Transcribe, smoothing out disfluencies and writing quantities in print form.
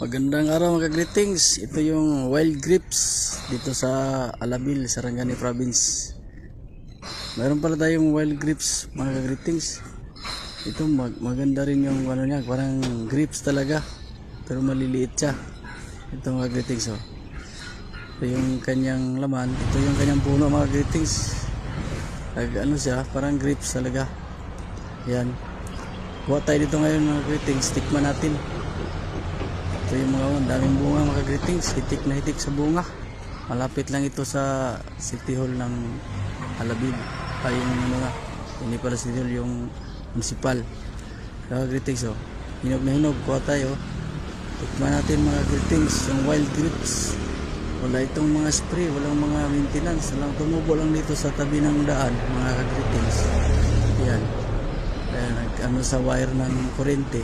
Magandang araw mga greetings. Ito yung wild grapes dito sa Alabil, Sarangani Province. Meron pala tayong wild grapes mga greetings. Ito maganda rin yung ano niya, parang grapes talaga. Pero maliliit siya. Ito mga greetings oh. Ito yung kanyang laman, ito yung kanyang puno mga greetings. Ano siya, parang grapes talaga. Yan. Kuha tayo dito ngayon mga greetings, tikman natin. Ito yung mga daming bunga mga greetings, hitik na hitik sa bunga. Malapit lang ito sa City Hall ng Alabil. Ay yung ano nga, hindi pala City Hall, yung municipal. Mga greetings oh, hinog na hinog, kuha tayo. Tikman natin mga greetings, yung wild grapes. Wala itong mga spray, walang mga maintenance, walang tumubo lang dito sa tabi ng daan mga greetings. Yan. Ano sa wire ng kurente.